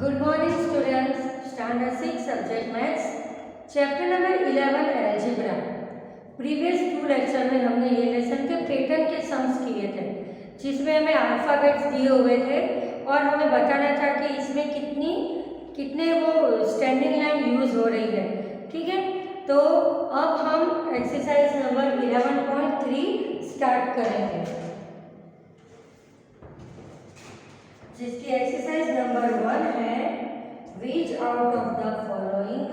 Good morning students, Standard 6 Subject Maths, Chapter number 11 Algebra। Previous 2 lecture में हमने ये lesson के पैटर्न के सम्स किए थे, जिसमें हमें अल्फ़ाबेट्स दिए हुए थे और हमें बताना था कि इसमें कितने वो स्टैंडिंग लाइन यूज़ हो रही है। ठीक है, तो अब हम एक्सरसाइज नंबर 11.3 स्टार्ट करेंगे, जिसकी एक्सरसाइज नंबर 1 है which out of the following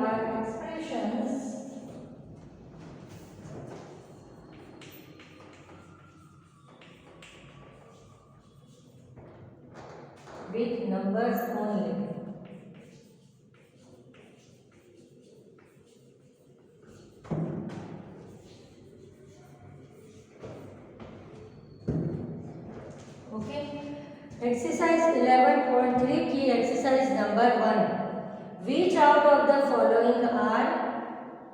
are expressions with numbers only। Okay, exercise 11.3 की exercise number 1, which out of the following are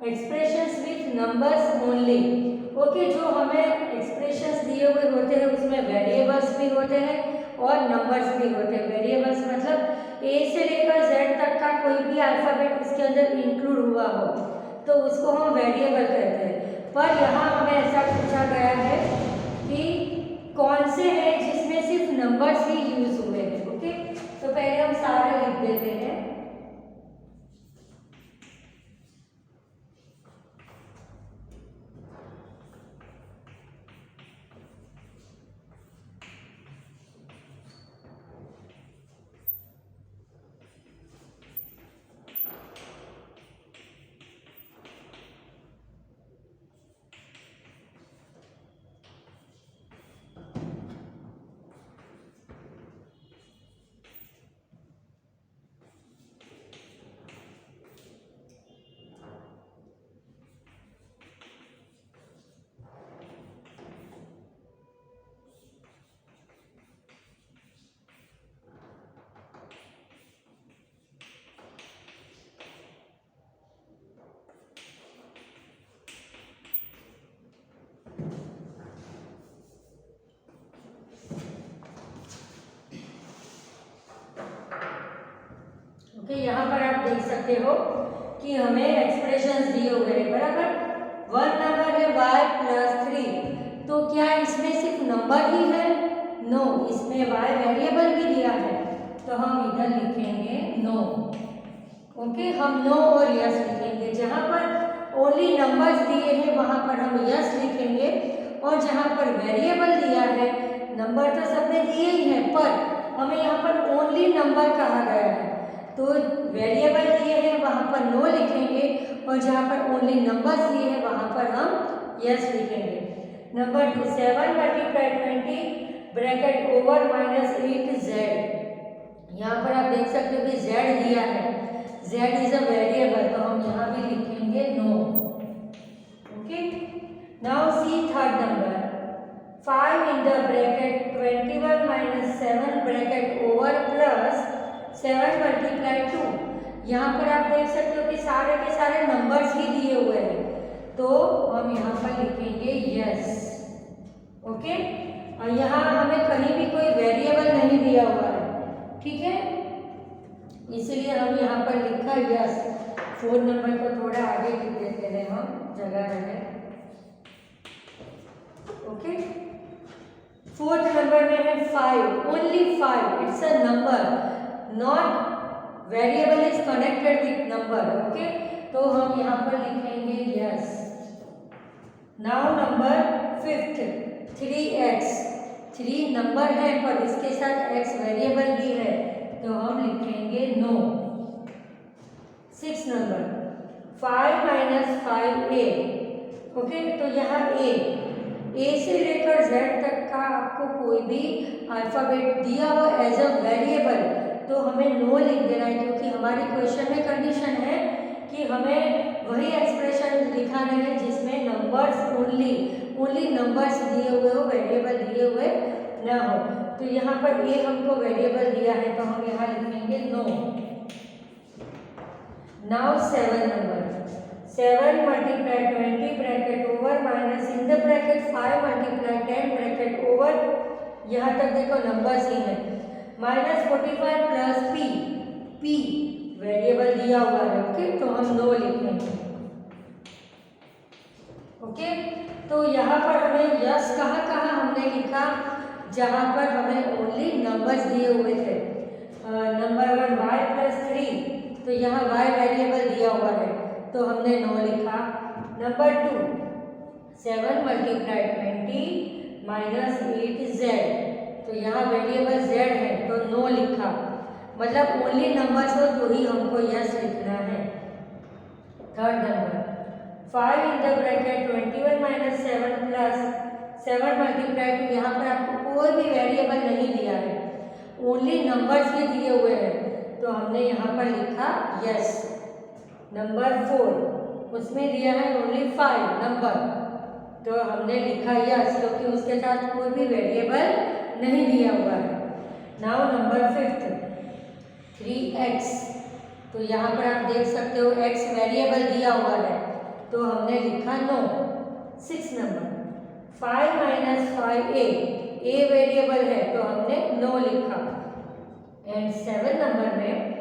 expressions with numbers only. Okay, जो हमें एक्सप्रेशंस दिए हुए होते हैं उसमें वेरिएबल्स भी होते हैं और नंबर्स भी होते हैं। वेरिएबल्स मतलब ए से लेकर जेड तक का कोई भी अल्फ़ाबेट उसके अंदर इंक्लूड हुआ हो तो उसको हम वेरिएबल कहते हैं। पर यहाँ हमें ऐसा पूछा गया है कि कौन से हैं जिसमें सिर्फ नंबर्स ही यूज हुए हैं। ओके, तो पहले हम सारे लिख देते हैं। ओके, यहाँ पर आप देख सकते हो कि हमें एक्सप्रेशंस दिए हुए हैं, बराबर। वन नंबर है y + 3, तो क्या इसमें सिर्फ नंबर ही है? नो, इसमें y वेरिएबल भी दिया है, तो हम इधर लिखेंगे नो। ओके, हम नो और यस लिखेंगे। जहाँ पर ओनली नंबर्स दिए हैं वहाँ पर हम यस लिखेंगे, और जहाँ पर वेरिएबल दिया है, नंबर तो सबने दिए ही हैं पर हमें यहाँ पर ओनली नंबर कहा गया है, तो वेरिएबल दिए हैं वहाँ पर नो लिखेंगे, और जहाँ पर ओनली नंबर्स दिए हैं वहाँ पर हम यस लिखेंगे। Number 2, 7 × 20 bracket over -8z। यहाँ पर आप देख सकते हो कि z दिया है, z इज अ वेरिएबल, तो हम यहाँ भी लिखेंगे no. Okay, now see third number, 5 in the bracket 21 - 7 bracket over plus 7 × 2। यहाँ पर आप देख सकते हो कि सारे के सारे नंबर्स ही दिए हुए हैं, तो हम यहाँ पर लिखेंगे यस। ओके, और यहाँ हमें कहीं भी कोई वेरिएबल नहीं दिया हुआ है, ठीक है, इसलिए हम यहाँ पर लिखा यस। 4 नंबर को थोड़ा आगे लिख देते हैं हम, जगह रहे। ओके, 4th नंबर में है 5, only 5, it's a number, not variable is connected with number. Okay, तो हम यहाँ पर लिखेंगे yes. Now number 5th, 3x, 3 number है पर इसके साथ x वेरिएबल भी है, तो हम लिखेंगे नो। 6 number, 5 - 5a। ओके, तो यहाँ a से लेकर z तक का आपको कोई भी अल्फ़ाबेट दिया हो एज अ वेरिएबल, तो हमें नो लिख देना है, क्योंकि हमारी क्वेश्चन में कंडीशन है कि हमें वही एक्सप्रेशन दिखाना है जिसमें नंबर्स ओनली नंबर्स दिए हुए हो, वेरिएबल दिए हुए ना हो। तो यहाँ पर ए हमको वेरिएबल दिया है, तो हम यहाँ लिखेंगे no. Now 7 number, 7 multiply 20 bracket over minus in the bracket 5 multiply 10 bracket over, यहाँ तक देखो नंबर्स ही है, minus 45 plus P, P variable दिया हुआ है, ओके, तो हम नो लिखेंगे, ओके। तो यहाँ पर हमें यस कहाँ कहाँ हमने लिखा, जहाँ पर हमें ओनली नंबर्स दिए हुए थे, नंबर 1 y प्लस 3, तो यहाँ y वेरिएबल दिया हुआ है तो हमने नो लिखा। नंबर 2 7 मल्टीप्लाई 20 माइनस 8 z, तो यहाँ वेरिएबल z है तो नो लिखा, मतलब ओनली नंबर्स हो तो ही हमको यस लिखना है। Third number 5 in the bracket 21 minus 7 plus 7 multiply two, यहाँ पर आपको कोई भी वेरिएबल नहीं दिया है, ओनली नंबर्स भी दिए हुए हैं तो हमने यहाँ पर लिखा यस। नंबर 4 उसमें दिया है ओनली 5 नंबर, तो हमने लिखा यस क्योंकि उसके साथ कोई भी वेरिएबल नहीं दिया हुआ है। नाउ नंबर 5 3x, तो यहाँ पर आप देख सकते हो x वेरिएबल दिया हुआ है तो हमने लिखा no. 6 number 5 minus 5a, a variable है तो हमने नो लिखा। एंड 7 नंबर में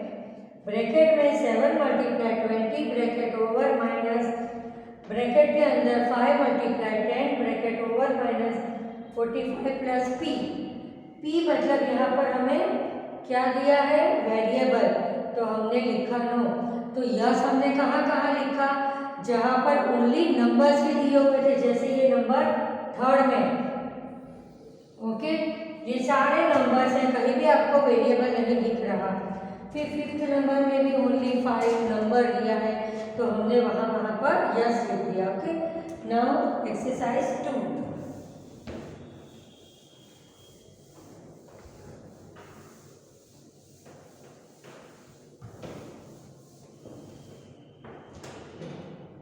ब्रैकेट में 7 multiply 20 bracket over minus bracket के अंदर 5 multiply 10 bracket over minus 45 plus p, p मतलब यहाँ पर हमें क्या दिया है वेरिएबल, तो हमने लिखा नो। तो यस हमने कहाँ कहाँ लिखा, जहाँ पर ओनली नंबर्स भी दिए हुए थे, जैसे ये नंबर 3rd में, ओके, ये सारे नंबर्स हैं, कहीं भी आपको वेरिएबल नहीं दिख रहा। फिर 5th नंबर में भी ओनली 5 नंबर दिया है तो हमने वहाँ पर यस लिख दिया, okay. Now exercise 2,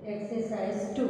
exercise 2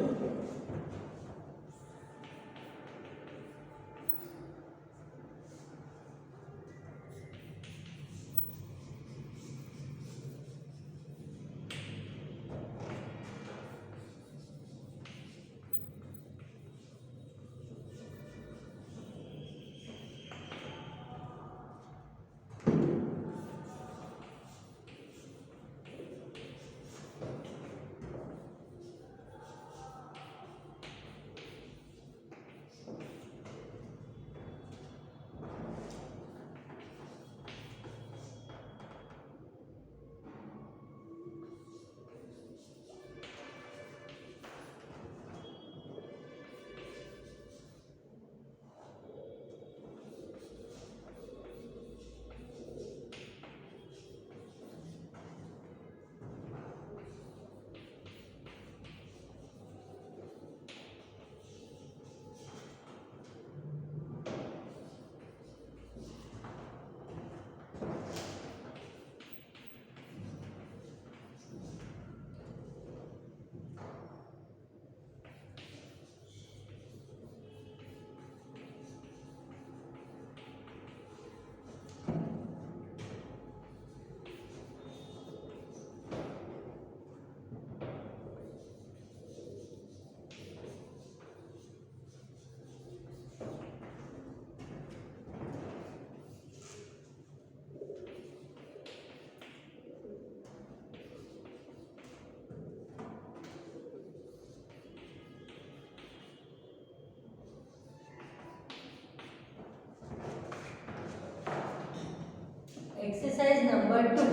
exercise number 2,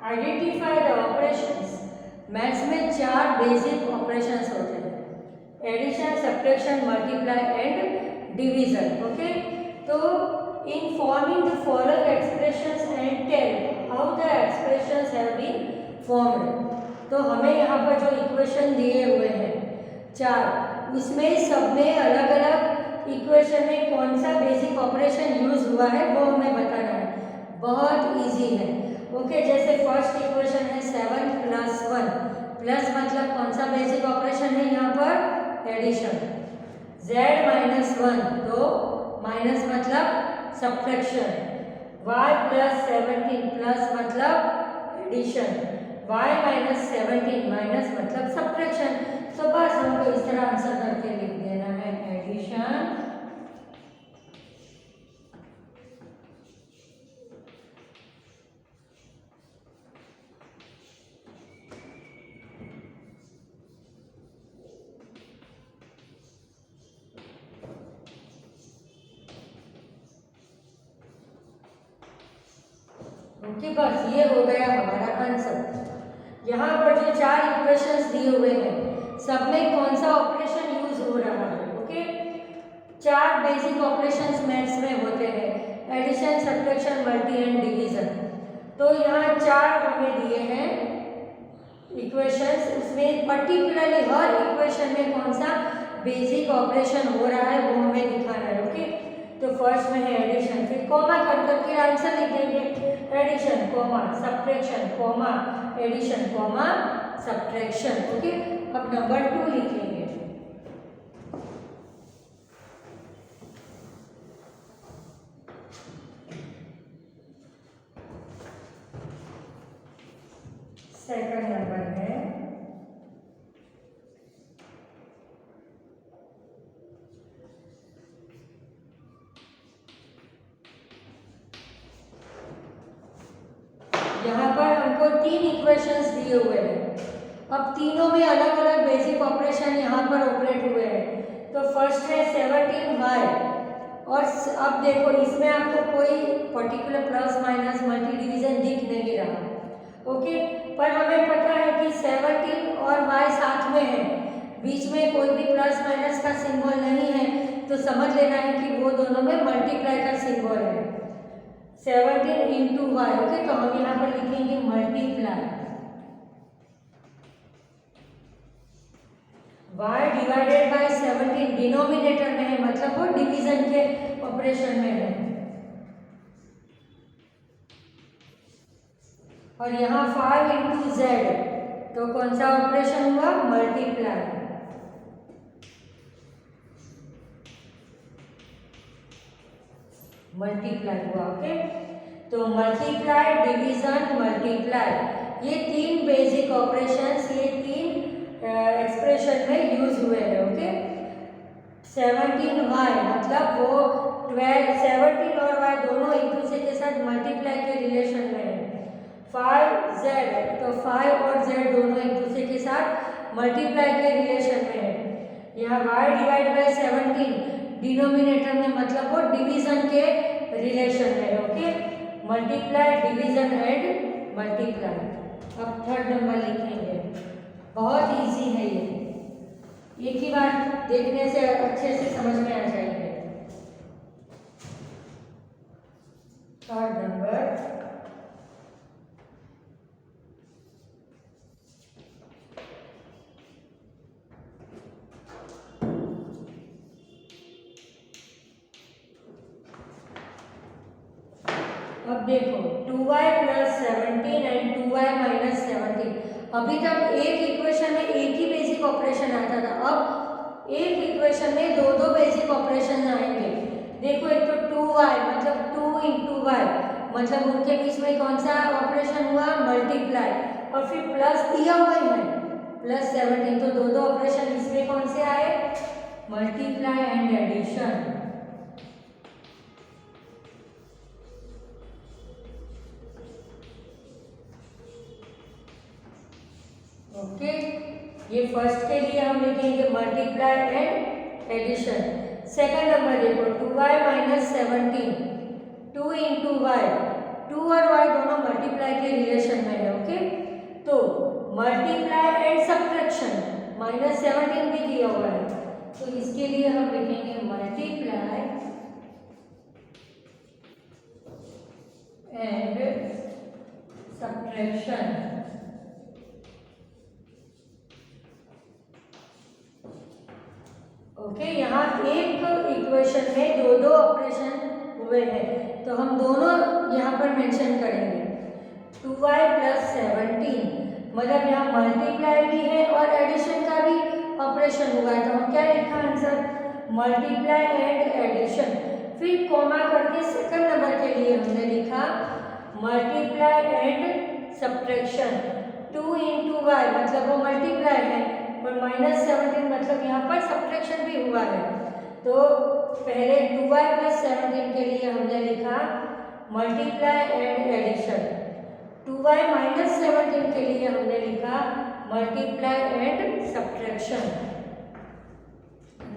identify the operations. Maths में 4 बेसिक ऑपरेशंस होते हैं, addition, subtraction, multiply and division, okay. तो in forming the following expressions and tell how the expressions have been formed. तो हमें यहाँ पर जो equation दिए हुए हैं 4, उसमें सब में अलग अलग इक्वेशन में कौन सा बेसिक ऑपरेशन यूज हुआ है वो हमें बताना है, बहुत इजी है, ओके। जैसे फर्स्ट इक्वेशन है 7 प्लस 1, प्लस मतलब कौन सा बेसिक ऑपरेशन है यहाँ पर एडिशन, z माइनस 1 तो माइनस मतलब सब्ट्रैक्शन, y प्लस 17 प्लस मतलब एडिशन, y माइनस 17 माइनस मतलब सब्ट्रैक्शन। तो बस हमको इस तरह आंसर करके लिख देना है एडिशन ओके। बस ये हो गया हमारा आंसर। यहाँ पर जो 4 इक्वेशंस दिए हुए हैं सब में कौन सा ऑपरेशन यूज हो रहा है। ओके, 4 बेसिक ऑपरेशंस मैथ्स में होते हैं, addition, subtraction, multi and division. तो यहाँ 4 हमें दिए हैं इक्वेशंस, उसमें पर्टिकुलरली हर इक्वेशन में कौन सा बेसिक ऑपरेशन हो रहा है वो हमें दिखाना है। ओके, तो फर्स्ट में है एडिशन, फिर कॉमा कर करके आंसर लिख देंगे, addition comma subtraction comma addition comma subtraction. Okay, अब नंबर 2 लिखेंगे। सेकंड नंबर है यहाँ पर हमको 3 इक्वेशंस दिए हुए हैं। अब तीनों में अलग अलग बेसिक ऑपरेशन यहाँ पर ऑपरेट हुए हैं। तो फर्स्ट है 17y, और अब देखो इसमें आपको कोई particular plus minus multi division दिख नहीं रहा। ओके, पर हमें पता है कि 17 और y साथ में है, बीच में कोई भी प्लस माइनस का सिंबल नहीं है, तो समझ लेना है कि वो दोनों में मल्टीप्लाई का सिंबल है, 17 इंटू वाई। ओके, तो हम यहाँ पर लिखेंगे multiply y divided by 17, denominator में है मतलब वो डिवीजन के ऑपरेशन में है, और यहाँ 5 इंटू जेड, तो कौन सा ऑपरेशन हुआ, मल्टीप्लाई। मल्टीप्लाई हुआ। ओके, तो मल्टीप्लाई, डिवीजन, मल्टीप्लाई, ये 3 बेसिक ऑपरेशंस, ये 3 एक्सप्रेशन में यूज हुए हैं। ओके, 17y मतलब वो 17 और y दोनों एक दूसरे के साथ मल्टीप्लाई के रिलेशन में है। 5z, तो 5 और z दोनों एक दूसरे के साथ मल्टीप्लाई के रिलेशन में है। यहाँ y डिवाइड बाय 17 डिनोमिनेटर में मतलब वो डिवीजन के रिलेशन में है। Okay, multiply, division and multiply. अब थर्ड नंबर लिखेंगे, बहुत इजी है ये, एक ही बार देखने से अच्छे से समझ में आ जाएंगे। थर्ड नंबर अब देखो 2y plus 17 and 2y minus 17, अभी तक एक इक्वेशन में एक ही बेसिक ऑपरेशन आता था, अब एक इक्वेशन में दो दो बेसिक ऑपरेशन आएंगे। देखो एक तो 2y मतलब 2 इंटू वाई, मतलब उनके बीच में कौन सा ऑपरेशन हुआ, मल्टीप्लाई, और फिर प्लस दिया हुआ है प्लस 17, तो दो दो ऑपरेशन इसमें कौन से आए, मल्टीप्लाई एंड एडिशन। ओके, ये फर्स्ट के लिए हम लिखेंगे multiply and addition. Second number देखो 2y माइनस 17, 2 इंटू वाई, 2 और y दोनों मल्टीप्लाई के रिलेशन में है। ओके, तो मल्टीप्लाई एंड सब्ट्रैक्शन, माइनस 17 भी दिया हुआ है, तो इसके लिए हम लिखेंगे मल्टीप्लाई एंड सब्ट्रैक्शन। ओके, यहाँ एक इक्वेशन में दो दो ऑपरेशन हुए हैं, तो हम दोनों यहाँ पर मेंशन करेंगे। 2y प्लस 17 मतलब यहाँ मल्टीप्लाई भी है और एडिशन का भी ऑपरेशन हुआ है, तो हम क्या लिखा आंसर, मल्टीप्लाई एंड एडिशन। फिर कॉमा करके सेकंड नंबर के लिए हमने लिखा multiply and subtraction. 2 into Y मतलब वो मल्टीप्लाई है, और -17 मतलब यहाँ पर सब्ट्रैक्शन भी हुआ है। तो पहले 2y + 17 के लिए हमने लिखा मल्टीप्लाई एंड एडिशन, 2y - 17 के लिए हमने लिखा multiply and subtraction.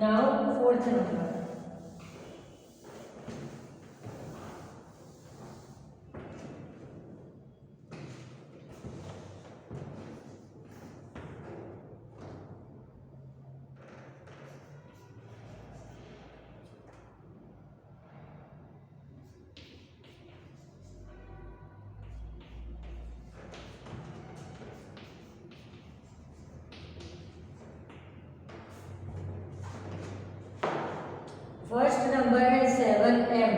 Now fourth number, first number है 7m,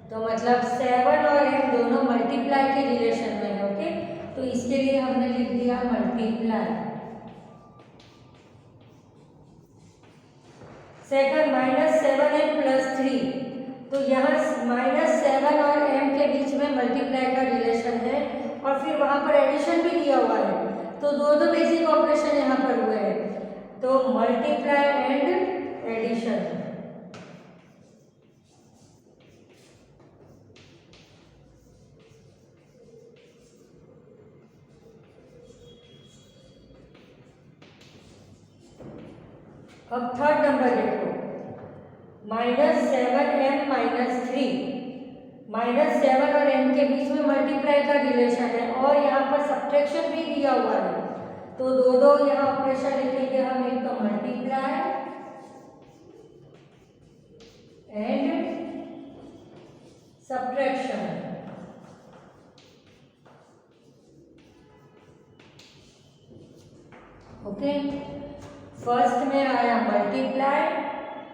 तो मतलब 7 और m दोनों मल्टीप्लाई के रिलेशन में है। ओके, तो इसके लिए हमने लिख दिया मल्टीप्लाई। सेकंड -7m + 3, तो यहाँ -7 और m के बीच में मल्टीप्लाई का रिलेशन है, और फिर वहाँ पर एडिशन भी दिया हुआ है, तो दो बेसिक ऑपरेशन यहाँ पर हुए हैं, तो मल्टीप्लाई एंड एडिशन। अब थर्ड नंबर देखो, -7m - 3, -7 और m के बीच में मल्टीप्लाई का रिलेशन है, और यहाँ पर सब्ट्रैक्शन भी दिया हुआ है, तो दो यहाँ ऑपरेशन लिखेंगे हम, एक तो multiply and subtraction. Okay, first में आया मल्टीप्लाई,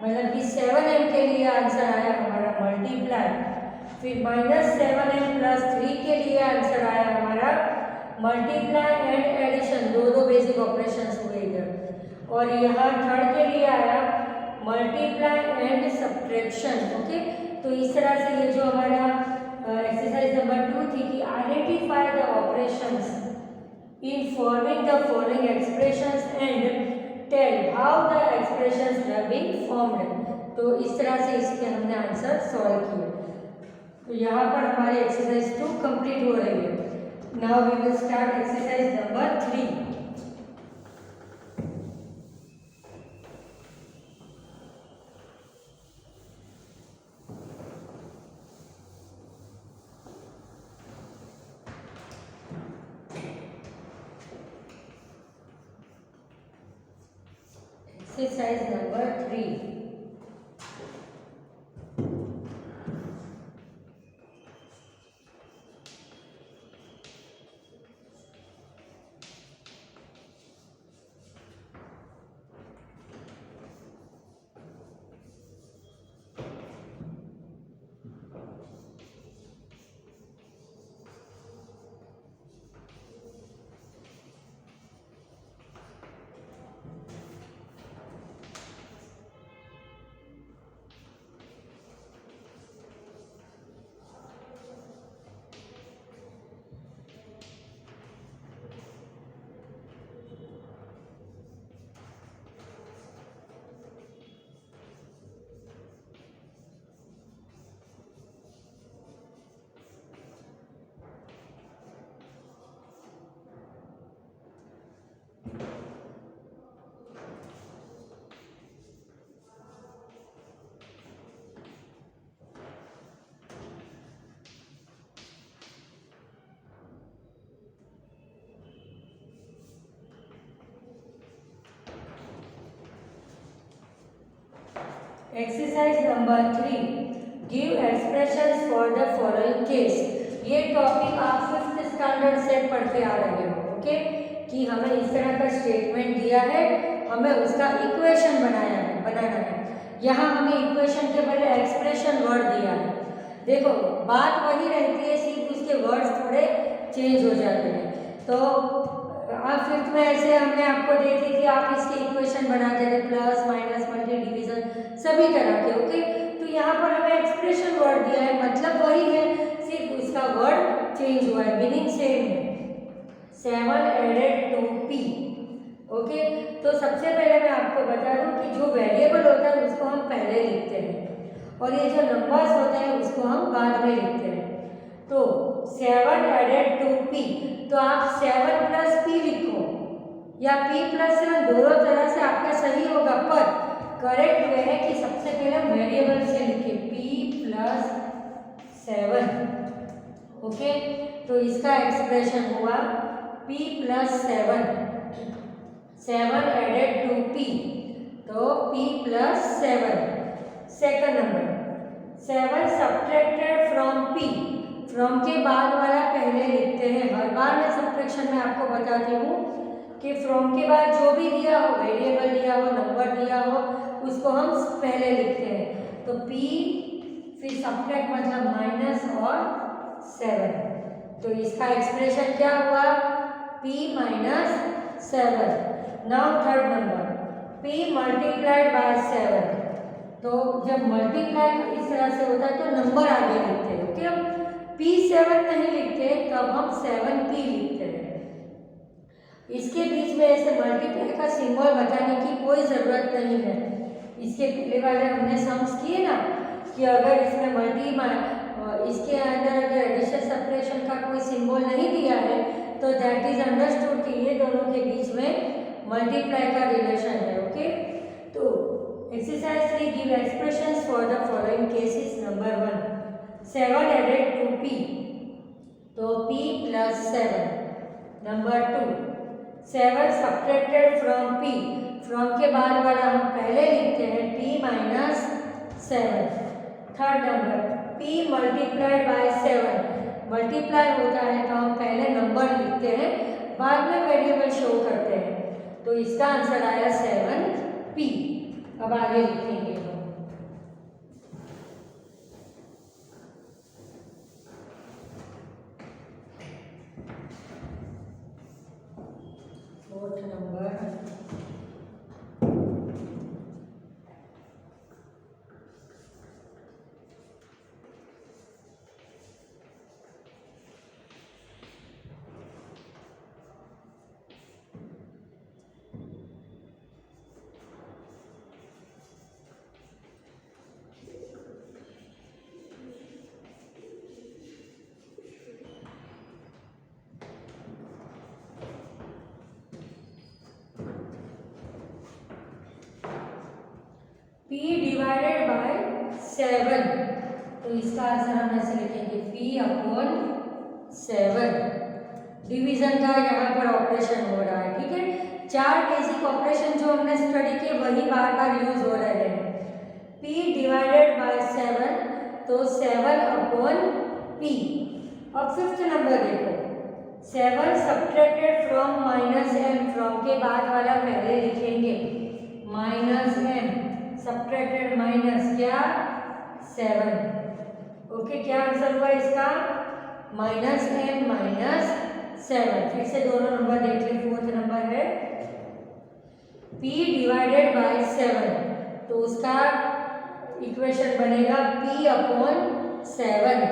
मतलब कि 7m के लिए आंसर आया हमारा मल्टीप्लाई, फिर -7m + 3 के लिए आंसर आया हमारा मल्टीप्लाई एंड एडिशन, दो बेसिक ऑपरेशंस हुए इधर, और यहाँ थर्ड के लिए आया मल्टीप्लाई एंड सब्ट्रैक्शन। ओके, तो इस तरह से ये जो हमारा एक्सरसाइज नंबर 2 थी कि identify the operations in forming the following expressions and tell how the expressions have been formed, तो इस तरह से इसके हमने आंसर सॉल्व किए। तो यहाँ पर हमारी एक्सरसाइज 2 कंप्लीट हो रही है। Now we will start exercise number 3। Exercise number 3. Exercise number 3, give expressions for the following case. ये टॉपिक आप 5th स्टैंडर्ड से पढ़ते आ रहे हो। ओके, कि हमें इस तरह का स्टेटमेंट दिया है, हमें उसका इक्वेशन बनाना है। यहाँ हमें इक्वेशन के बदले एक्सप्रेशन वर्ड दिया है। देखो, बात वही रहती है, सिर्फ उसके वर्ड्स थोड़े चेंज हो जाते हैं। तो आप 5th में ऐसे हमने आपको दे दी थी, आप इसके इक्वेशन बनाते थे, प्लस माइनस मल्टी डिवीजन सभी तरह के। ओके, तो यहाँ पर हमें एक्सप्रेशन वर्ड दिया है, मतलब वही है, सिर्फ उसका वर्ड चेंज हुआ है, मीनिंग सेम है। 7 एडेड टू p। ओके, तो सबसे पहले मैं आपको बता दूं कि जो वेरिएबल होता है उसको हम पहले लिखते हैं और ये जो नंबर्स होते हैं उसको हम बाद में लिखते हैं। तो 7 एडेड टू p, तो आप 7 प्लस p लिखो या p प्लस 7, दोनों तरह से आपका सही होगा, पर करेक्ट वे है कि सबसे पहले वेरिएबल से लिखे p प्लस 7। ओके, तो इसका एक्सप्रेशन हुआ p plus 7 added to p, तो p plus 7। Second number 7 subtracted from p, from के बाद वाला पहले लिखते हैं। हर बार मैं सब्ट्रैक्शन में आपको बताती हूँ कि फ्रॉम के बाद जो भी दिया हो, वेरिएबल दिया हो, नंबर दिया हो, उसको हम पहले लिखते हैं। तो p फिर सब्ट्रैक्ट मतलब माइनस और 7, तो इसका एक्सप्रेशन क्या हुआ, p minus 7। Now third number p multiplied by 7, तो जब मल्टीप्लाई इस तरह से होता है तो नंबर आगे लिखते हैं। ओके, अब p7 नहीं लिखते, तब हम 7p लिखते हैं। इसके बीच में ऐसे मल्टीप्लाई का सिंबल बताने की कोई ज़रूरत नहीं है। इसके पहले वाले हमने सम्स किए ना कि अगर इसमें इसके अंदर अगर एडिशन सब्ट्रैक्शन का कोई सिंबल नहीं दिया है तो दैट इज अंडरस्टूड कि ये दोनों के बीच में मल्टीप्लाई का रिलेशन है। ओके, तो exercise 3 give expressions for the following cases. Number 1 7 added to p, तो p plus 7। Number 2 7 subtracted from p, from के बाद वाला हम पहले लिखते हैं p minus 7। Third number p multiplied by 7, multiply होता है तो हम पहले नंबर लिखते हैं, बाद में वेरिएबल शो करते हैं, तो इसका आंसर आया 7p। अब आगे लिखेंगे हम। Fourth number p divided bye 7, तो इसका आंसर हम ऐसे लिखेंगे p अपॉन 7। डिवीजन का यहाँ पर ऑपरेशन हो रहा है, ठीक है। 4 बेसिक ऑपरेशन जो हमने स्टडी किए वही बार बार यूज हो रहे हैं। p डिवाइडेड बाय 7, तो 7 अपॉन p। अब फिफ्थ नंबर देखो, 7 subtracted from minus m, from के बाद वाला पहले लिखेंगे माइनस m, सब्ट्रैक्टेड माइनस क्या 7। ओके, क्या आंसर हुआ इसका माइनस m माइनस 7। फिर से दोनों नंबर देख ले। फोर्थ नंबर है p डिवाइडेड बाय 7, तो उसका इक्वेशन बनेगा p upon 7।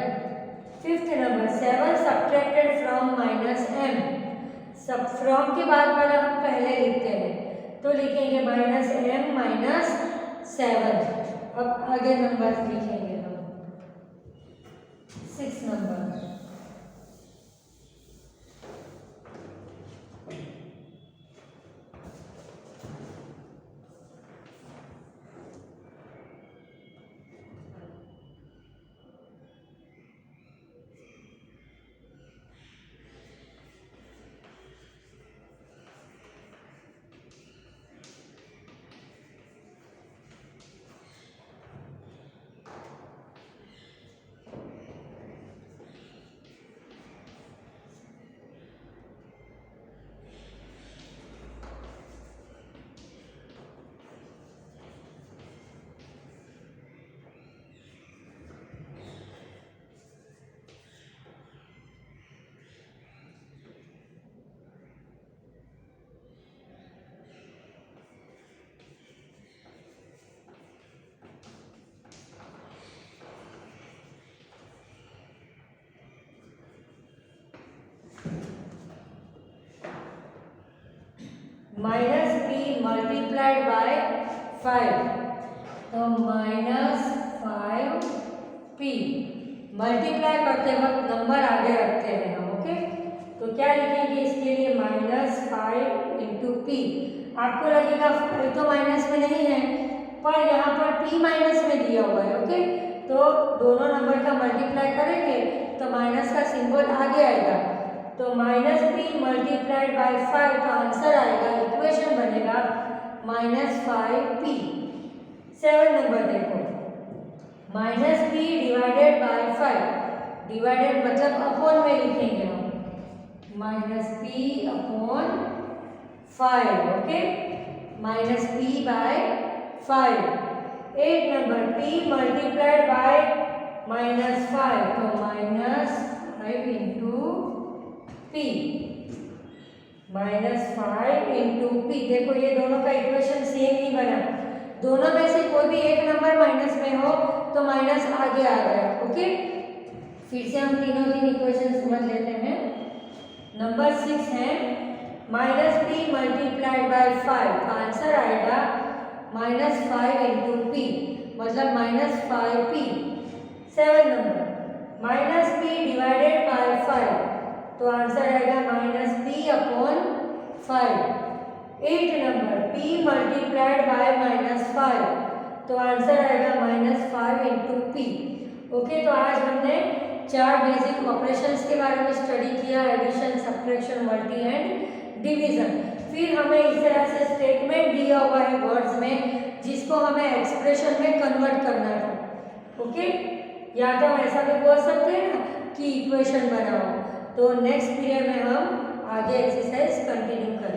Fifth number 7 subtracted from minus m, सब फ्रॉम के बाद वाला हम पहले लिखते हैं, तो लिखेंगे माइनस m माइनस 7। अब आगे नंबर लिखेंगे हम। 6 number minus P multiplied by 5, तो माइनस 5p। मल्टीप्लाई करते वक्त नंबर आगे रखते हैं हम, ओके। तो क्या लिखेंगे इसके लिए, -5 इंटू पी। आपको लगेगा 5 तो माइनस में नहीं है, पर यहाँ पर p माइनस में दिया हुआ है, ओके। तो दोनों नंबर का मल्टीप्लाई करेंगे तो माइनस का सिंबल आगे आएगा, तो -p मल्टीप्लाइड बाय 5, तो आंसर आएगा, इक्वेशन बनेगा -5p। 7 नंबर देखो, -p डिवाइडेड बाय 5, डिवाइडेड मतलब अपॉन में लिखेंगे हम, -p upon 5, okay, -p by 5। 8 number, p multiplied by -5, तो -5 इंटू p, -5 इंटू p। देखो ये दोनों का इक्वेशन सेम ही बना, दोनों में से कोई भी एक नंबर माइनस में हो तो माइनस आगे आ गया, ओके। फिर से हम तीनों इक्वेशन समझ लेते हैं। नंबर 6 है -p मल्टीप्लाइड बाय 5, तो आंसर आएगा -5 इंटू p, मतलब -5p। 7 number, -p divided by 5, तो आंसर आएगा -p upon 5। 8 number, p multiplied by -5, तो आंसर आएगा -5 इंटू p, ओके। तो आज हमने 4 बेसिक ऑपरेशंस के बारे में स्टडी किया, addition, subtraction, multi and division. फिर हमें इस तरह से स्टेटमेंट दिया हुआ है वर्ड्स में, जिसको हमें एक्सप्रेशन में कन्वर्ट करना था, ओके। या तो हम ऐसा भी बोल सकते हैं ना कि इक्वेशन बनाओ। तो नेक्स्ट पीरियड में हम आगे एक्सरसाइज कंटिन्यू करेंगे।